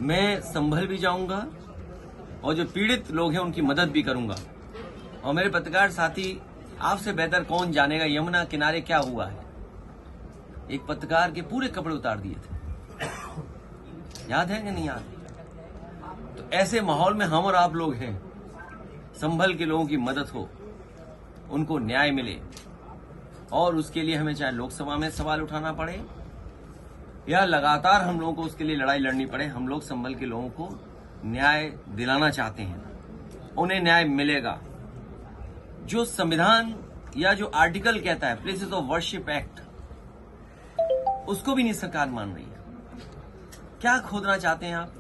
मैं संभल भी जाऊंगा और जो पीड़ित लोग हैं उनकी मदद भी करूंगा। और मेरे पत्रकार साथी, आपसे बेहतर कौन जानेगा यमुना किनारे क्या हुआ है। एक पत्रकार के पूरे कपड़े उतार दिए थे, याद है कि नहीं याद? तो ऐसे माहौल में हम और आप लोग हैं। संभल के लोगों की मदद हो, उनको न्याय मिले, और उसके लिए हमें चाहे लोकसभा में सवाल उठाना पड़े या लगातार हम लोगों को उसके लिए लड़ाई लड़नी पड़े, हम लोग संभल के लोगों को न्याय दिलाना चाहते हैं। उन्हें न्याय मिलेगा। जो संविधान या जो आर्टिकल कहता है प्लेसेस ऑफ वर्शिप एक्ट, उसको भी नहीं सरकार मान रही है। क्या खोदना चाहते हैं आप?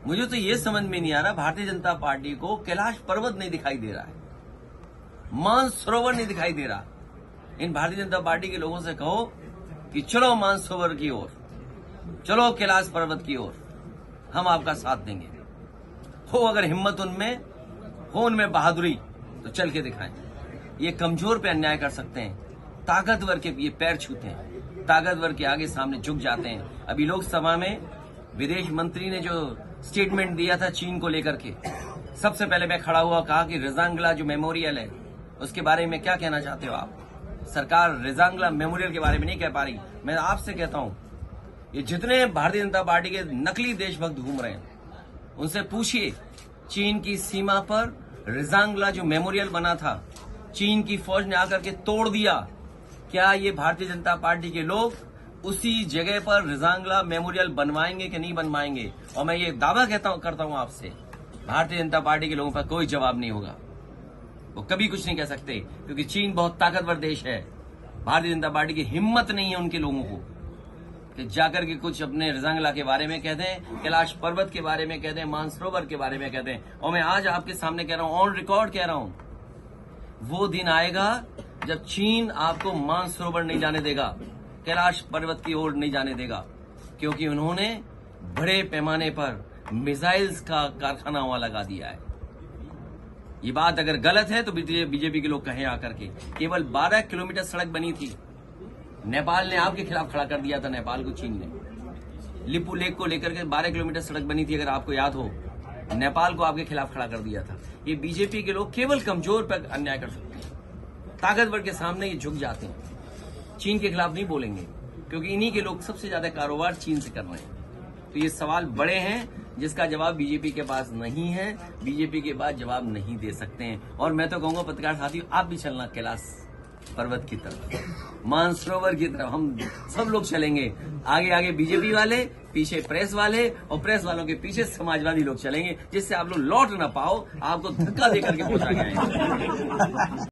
मुझे तो ये समझ में नहीं आ रहा, भारतीय जनता पार्टी को कैलाश पर्वत नहीं दिखाई दे रहा है, मानसरोवर नहीं दिखाई दे रहा। इन भारतीय जनता पार्टी के लोगों से कहो कि चलो मानसरोवर की ओर, चलो कैलाश पर्वत की ओर, हम आपका साथ देंगे। हो अगर हिम्मत उनमें हो, उनमें बहादुरी, तो चल के दिखाएं। ये कमजोर पे अन्याय कर सकते हैं, ताकतवर के ये पैर छूते हैं, ताकतवर के आगे सामने झुक जाते हैं। अभी लोकसभा में विदेश मंत्री ने जो स्टेटमेंट दिया था चीन को लेकर के, सबसे पहले मैं खड़ा हुआ, कहा कि रेजांगला जो मेमोरियल है उसके बारे में क्या कहना चाहते हो आप? सरकार रेजांगला मेमोरियल के बारे में नहीं कह पा रही। मैं आपसे कहता हूं, ये जितने भारतीय जनता पार्टी के नकली देशभक्त घूम रहे हैं, उनसे पूछिए, चीन की सीमा पर रेजांगला जो मेमोरियल बना था, चीन की फौज ने आकर के तोड़ दिया। क्या ये भारतीय जनता पार्टी के लोग उसी जगह पर रेजांगला मेमोरियल बनवाएंगे कि नहीं बनवाएंगे? और मैं ये दावा करता हूं आपसे, भारतीय जनता पार्टी के लोगों पर कोई जवाब नहीं होगा। वो कभी कुछ नहीं कह सकते, क्योंकि चीन बहुत ताकतवर देश है। भारतीय जनता पार्टी की हिम्मत नहीं है उनके लोगों को कि जाकर के कुछ अपने रेजांगला के बारे में कह दें, कैलाश पर्वत के बारे में कह दें, मानसरोवर के बारे में कह दें। और मैं आज आपके सामने कह रहा हूं, ऑन रिकॉर्ड कह रहा हूं, वो दिन आएगा जब चीन आपको मानसरोवर नहीं जाने देगा, कैलाश पर्वत की ओर नहीं जाने देगा, क्योंकि उन्होंने बड़े पैमाने पर मिसाइल्स का कारखाना वहां लगा दिया है। ये बात अगर गलत है तो बीजेपी के लोग कहें आकर के। केवल 12 किलोमीटर सड़क बनी थी, नेपाल ने आपके खिलाफ खड़ा कर दिया था। नेपाल को चीन ने लिपू लेक को लेकर के 12 किलोमीटर सड़क बनी थी, अगर आपको याद हो, नेपाल को आपके खिलाफ खड़ा कर दिया था। ये बीजेपी के लोग केवल कमजोर पर अन्याय कर सकते हैं, ताकतवर के सामने ये झुक जाते हैं। चीन के खिलाफ नहीं बोलेंगे, क्योंकि इन्हीं के लोग सबसे ज्यादा कारोबार चीन से कर रहे हैं। तो ये सवाल बड़े हैं जिसका जवाब बीजेपी के पास नहीं है, बीजेपी के पास जवाब नहीं दे सकते हैं। और मैं तो कहूंगा पत्रकार साथियों, आप भी चलना कैलाश पर्वत की तरफ, मानसरोवर की तरफ। हम सब लोग चलेंगे, आगे आगे बीजेपी वाले, पीछे प्रेस वाले, और प्रेस वालों के पीछे समाजवादी लोग चलेंगे, जिससे आप लोग लौट ना पाओ, आपको धक्का देकर के पहुंचा गया है।